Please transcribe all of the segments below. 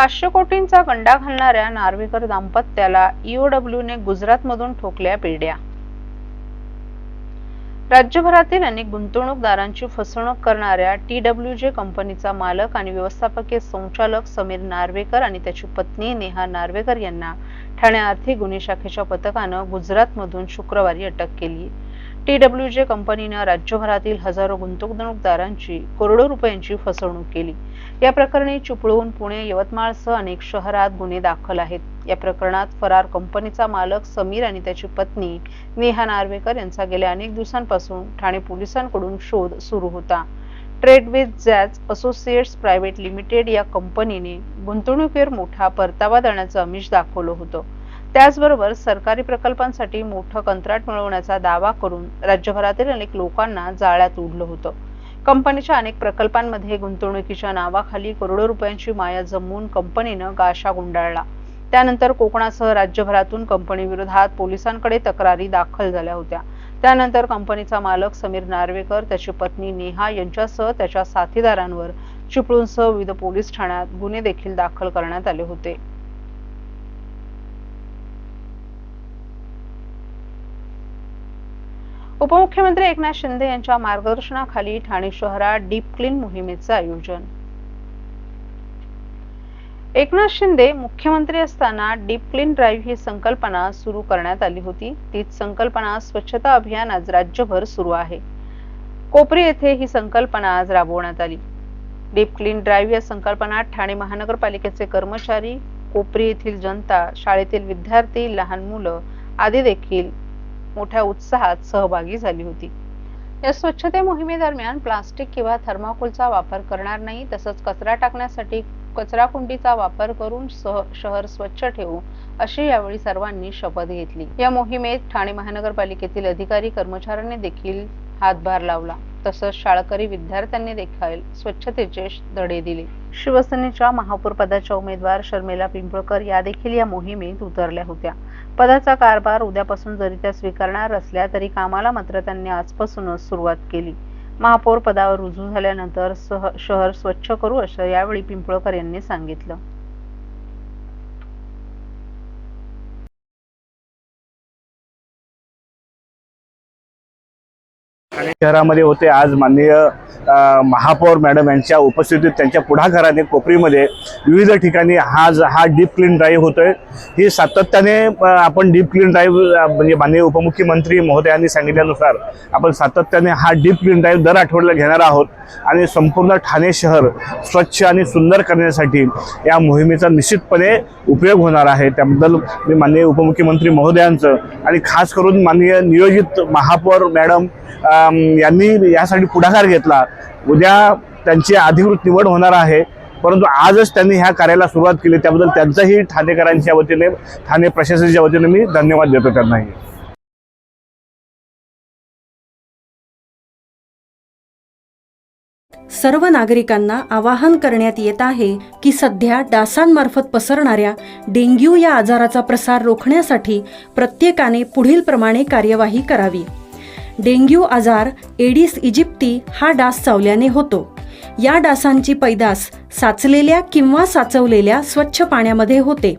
500 कोटींचा गंडा घालणाऱ्या नार्वेकर दाम्पत्याला ईओडब्ल्यूने गुजरातमधून ठोकल्या बेड्या। राज्यभरातील अनेक गुंतवणूकदारांची फसवणूक करणाऱ्या TWJ कंपनीचा मालक आणि व्यवस्थापकीय संचालक समीर नार्वेकर आणि त्याची पत्नी नेहा नार्वेकर यांना ठाणे आर्थिक गुन्हे शाखेच्या पथकानं गुजरातमधून शुक्रवारी अटक केली। TWJ कंपनीनं राज्यभरातील हजारो गुंतवणूकदारांची करोडो रुपयांची फसवणूक केली। या प्रकरणी चिपळूण, पुणे, यवतमाळसह अनेक शहरात गुन्हे दाखल आहेत। या प्रकरणात फरार कंपनीचा मालक समीर आणि त्याची पत्नी नेहा नार्वेकर यांचा गेल्या अनेक दिवसांपासून ठाणे पोलिसांकडून शोध सुरू होता। Trade with jazz associates private limited या कंपनीने गुंतवणुकीवर मोठा परतावा देण्याचं आमिष दाखवलं होतं। त्याचबरोबर सरकारी प्रकल्पांसाठी मोठं कंत्राट मिळवण्याचा दावा करून राज्यभरातील अनेक लोकांना जाळ्यात ओढलं होतं। कंपनीच्या अनेक प्रकल्पांमध्ये गुंतवणुकीच्या नावाखाली करोडो रुपयांची माया जमवून कंपनीनं गाशा गुंडाळला। त्यानंतर कोकणासह राज्यभरातून कंपनीविरोधात पोलिसांकडे तक्रारी दाखल झाल्या होत्या। त्यानंतर कंपनीचा मालक समीर नार्वेकर, त्याची पत्नी नेहा यांच्यासह त्याच्या साथीदारांवर चिपळूणसह विविध पोलीस ठाण्यात गुन्हे देखील दाखल करण्यात आले होते। उपमुख्यमंत्री एकनाथ शिंदे यांच्या मार्गदर्शनाखाली ठाणे शहरात डीप क्लीन मोहिमेचे आयोजन। एकनाथ शिंदे मुख्यमंत्री असताना डीप क्लीन ड्राईव्ह ही संकल्पना सुरू करण्यात आली होती। तीच संकल्पना स्वच्छता अभियान आज राज्यभर सुरू आहे। कोपरी येथे ही संकल्पना आज राबवण्यात आली। डीप क्लीन ड्राईव्ह या संकल्पनात ठाणे महानगरपालिकेचे कर्मचारी, कोपरी येथील जनता, शाळेतील विद्यार्थी, लहान मुलं आदी देखील मोठ्या उत्साहात सहभागी झाली होती। या स्वच्छते मोहिमेदरम्यान प्लास्टिक किंवा थर्माकोलचा वापर करणार नाही, तसंच कचरा टाकण्यासाठी कचराकुंडीचा वापर करून शहर स्वच्छ ठेवू अशी यावेळी सर्वांनी शपथ घेतली। या मोहिमेत ठाणे महानगरपालिकेतील अधिकारी कर्मचाऱ्यांनी देखील हातभार लावला, तसंच शाळकरी विद्यार्थ्यांनी देखील स्वच्छतेचे धडे दिले। शिवसेनेच्या महापौर पदाच्या उमेदवार शर्मिला पिंपळकर या देखील या मोहिमेत उतरल्या होत्या। पदाचा कारभार उद्यापासून जरी त्या स्वीकारणार असल्या तरी कामाला मात्र त्यांनी आजपासूनच सुरुवात केली। महापौर पदावर रुजू झाल्यानंतर शहर स्वच्छ करू असं यावेळी पिंपळकर यांनी सांगितलं। शहरामध्ये होते आज माननीय महापौर मॅडम यांच्या उपस्थितीत त्यांच्या पुढाकाराने कोपरीमध्ये विविध ठिकाणी हा डीप क्लीन ड्राईव्ह होतोय। ही सातत्याने आपण डीप क्लीन ड्राईव्ह म्हणजे माननीय उपमुख्यमंत्री महोदयांनी सांगितल्यानुसार आपण सातत्याने हा डीप क्लीन ड्राईव्ह दर आठवड्याला घेणार आहोत आणि संपूर्ण ठाणे शहर स्वच्छ आणि सुंदर करण्यासाठी या मोहिमेचा निश्चितपणे उपयोग होणार आहे। त्याबद्दल मी माननीय उपमुख्यमंत्री महोदयांचं आणि खास करून माननीय नियोजित महापौर मॅडम यांनी यासाठी पुढाकार घेतला। उद्या त्यांची अधिकृत निवड होणार आहे, परंतु आजच त्यांनी ह्या कार्याला सुरुवात केली, त्याबद्दल त्यांचाही ठाणेकरांच्या वतीने, ठाणे प्रशासनाच्या वतीने मी धन्यवाद देतो त्यांनाही। सर्व नागरिकांना आवाहन करण्यात येत आहे की सध्या डासांमार्फत पसरणाऱ्या डेंग्यू या आजाराचा प्रसार रोखण्यासाठी प्रत्येकाने पुढील प्रमाणे कार्यवाही करावी। डेंग्यू आजार एडिस इजिप्ती हा डास चावल्याने होतो। या डासांची पैदास साचलेल्या किंवा साचवलेल्या स्वच्छ पाण्यामध्ये होते।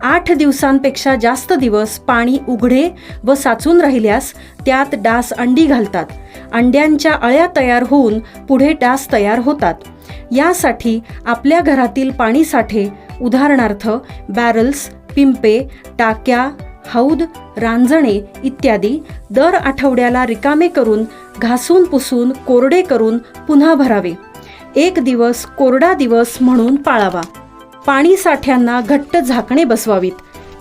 8 दिवसांपेक्षा जास्त दिवस पाणी उघडे व साचून राहिल्यास त्यात डास अंडी घालतात। अंड्यांच्या अळ्या तयार होऊन पुढे डास तयार होतात। यासाठी आपल्या घरातील पाणी साठे उदाहरणार्थ बॅरल्स, पिंपे, टाक्या, हौद, रांजणे इत्यादी दर आठवड्याला रिकामे करून घासून पुसून कोरडे करून पुन्हा भरावे। 1 दिवस कोरडा दिवस म्हणून पाळावा। पाणी साठ्यांना घट्ट झाकणे बसवावीत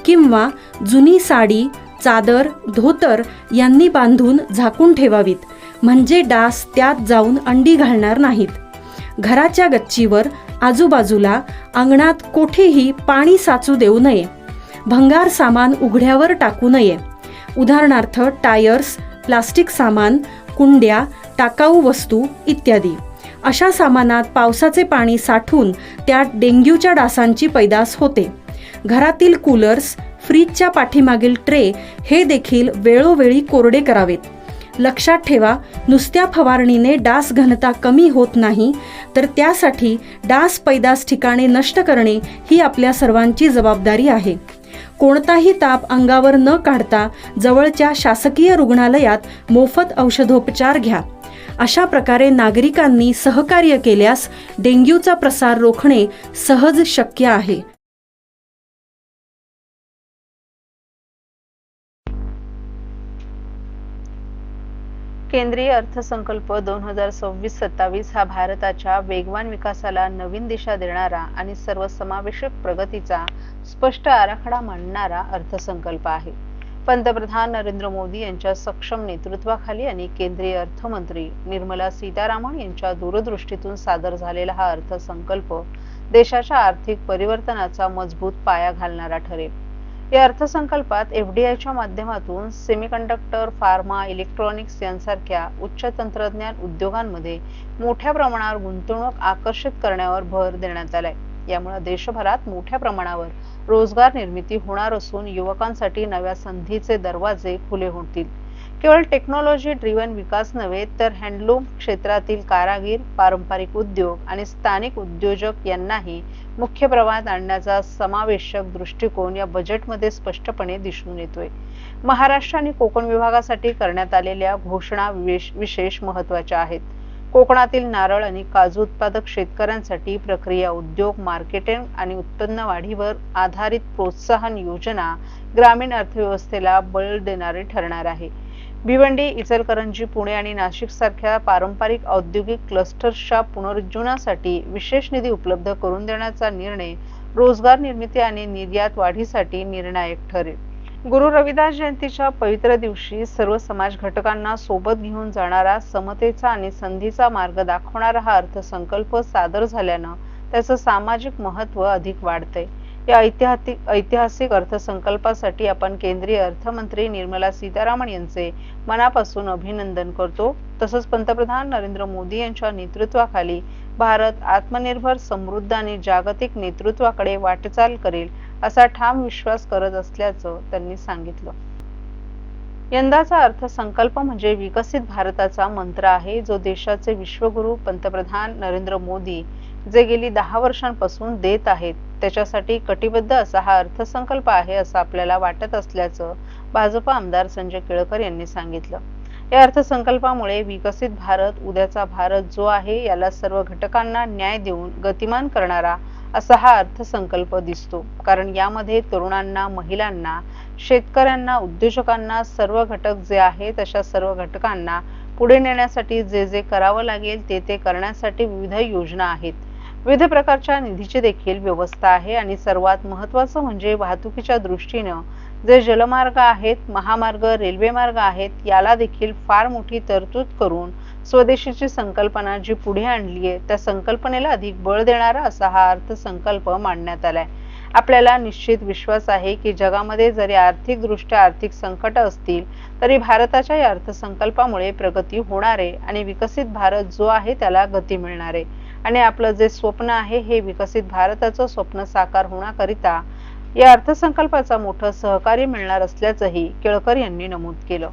किंवा जुनी साडी, चादर, धोतर यांनी बांधून झाकून ठेवावीत, म्हणजे डास त्यात जाऊन अंडी घालणार नाहीत। घराच्या गच्चीवर, आजूबाजूला, अंगणात कोठेही पाणी साचू देऊ नये। भंगार सामान उघड्यावर टाकू नये, उदाहरणार्थ टायर्स, प्लास्टिक सामान, कुंड्या, टाकाऊ वस्तू इत्यादी। अशा सामानात पावसाचे पाणी साठून त्यात डेंग्यूच्या डासांची पैदास होते। घरातील कूलर्स, फ्रीजच्या पाठीमागील ट्रे हे देखील वेळोवेळी कोरडे करावेत। लक्षात ठेवा, नुसत्या फवारणीने डास घनता कमी होत नाही, तर त्यासाठी डास पैदास ठिकाणे नष्ट करणे ही आपल्या सर्वांची जबाबदारी आहे. कोणताही ताप अंगावर न काढता जवळच्या शासकीय रुग्णालयात मोफत औषधोपचार घ्या. अशा प्रकारे नागरिकांनी सहकार्य केल्यास डेंग्यूचा प्रसार रोखणे सहज शक्य आहे. केंद्रीय अर्थसंकल्प 2026-27 हा भारताच्या वेगवान विकासाला नवीन दिशा देणारा आणि सर्वसमावेशक प्रगतीचा स्पष्ट आराखडा मांडणारा अर्थसंकल्प आहे. पंतप्रधान नरेंद्र मोदी यांच्या सक्षम नेतृत्वाखाली आणि केंद्रीय अर्थमंत्री निर्मला सीतारामन यांच्या दूरदृष्टीतून सादर झालेला हा अर्थसंकल्प देशाच्या आर्थिक परिवर्तनाचा मजबूत पाया घालणारा ठरेल. या अर्थसंकल्पात एफडीआयच्या माध्यमातून सेमीकंडक्टर, फार्मा, इलेक्ट्रॉनिक्स यांसारख्या उच्च तंत्रज्ञान उद्योगांमध्ये मोठ्या प्रमाणावर गुंतवणूक आकर्षित करण्यावर भर देण्यात आलाय. यामुळे देशभरात मोठ्या प्रमाणावर रोजगार निर्मिती होणार असून युवकांसाठी नव्या संधीचे दरवाजे खुले होतील. केवळ टेक्नॉलॉजी ड्रिव्हन विकास नव्हे तर हँडलूम क्षेत्रातील कारागीर, पारंपरिक उद्योग आणि स्थानिक उद्योजक यांनाही मुख्य प्रवाहात आणण्याचा समावेशक दृष्टिकोन या बजेटमध्ये स्पष्टपणे दिसून येतोय. महाराष्ट्र आणि कोकण विभागासाठी करण्यात आलेल्या घोषणा विशेष महत्त्वाच्या आहेत. कोकणातील नारळ आणि काजू उत्पादक शेतकऱ्यांसाठी प्रक्रिया उद्योग, मार्केटिंग आणि उत्पन्न वाढीवर आधारित प्रोत्साहन योजना ग्रामीण अर्थव्यवस्थेला बळ देणारी ठरणार आहे. भिवंडी, इचलकरंजी, पुणे आणि नाशिक सारख्या पारंपरिक औद्योगिक क्लस्टर्सच्या पुनरुज्जीवनासाठी विशेष निधी उपलब्ध करून देण्याचा निर्णय रोजगार निर्मिती आणि निर्यात वाढीसाठी निर्णायक ठरेल. गुरु रविदास जयंतीच्या पवित्र दिवशी सर्व समाज घटकांना सोबत घेऊन जाणारा, समतेचा आणि संधीचा मार्ग दाखवणारा हा अर्थसंकल्प सादर झाल्यानं त्याचं सामाजिक महत्त्व अधिक वाढतंय. या ऐतिहासिक अर्थसंकल्पासाठी आपण केंद्रीय अर्थमंत्री निर्मला सीतारामन यांचे मनापासून अभिनंदन करतो. तसंच पंतप्रधान नरेंद्र मोदी यांच्या नेतृत्वाखाली भारत आत्मनिर्भर, समृद्ध आणि जागतिक नेतृत्वाकडे वाटचाल करेल असा ठाम विश्वास करत असल्याचं त्यांनी सांगितलं. यंदाचा अर्थसंकल्प म्हणजे विकसित भारताचा मंत्र आहे, जो देशाचे विश्वगुरू पंतप्रधान नरेंद्र मोदी जे गेली 10 वर्षांपासून देत आहेत त्याच्यासाठी कटिबद्ध असा हा अर्थसंकल्प आहे असं आपल्याला वाटत असल्याचं भाजप आमदार संजय केळकर यांनी सांगितलं. या अर्थसंकल्पामुळे विकसित भारत, उद्याचा भारत जो आहे याला सर्व घटकांना न्याय देऊन गतिमान करणारा असा हा अर्थसंकल्प दिसतो. कारण यामध्ये तरुणांना, महिलांना, शेतकऱ्यांना, उद्योजकांना, सर्व घटक जे आहेत अशा सर्व घटकांना पुढे नेण्यासाठी जे जे करावं लागेल ते करण्यासाठी विविध योजना आहेत. विविध प्रकारच्या निधीची देखील व्यवस्था आहे आणि सर्वात महत्त्वाचं म्हणजे वाहतुकीच्या दृष्टीनं जे जलमार्ग आहेत, महामार्ग, रेल्वे मार्ग आहेत याला देखील फार मोठी तरतूद करून स्वदेशीची संकल्पना जी पुढे आणली आहे त्या संकल्पनेला अधिक बळ देणारा असा हा अर्थसंकल्प मांडण्यात आलाय. आपल्याला निश्चित विश्वास आहे की जगामध्ये जरी आर्थिकदृष्ट्या आर्थिक संकट असतील तरी भारताच्या या अर्थसंकल्पामुळे प्रगती होणार आहे आणि विकसित भारत जो आहे त्याला गती मिळणार आहे. आणि आपलं जे स्वप्न आहे हे विकसित भारताचं स्वप्न साकार होण्याकरिता या अर्थसंकल्पाचा मोठं सहकार्य मिळणार असल्याचंही केळकर यांनी नमूद केलं.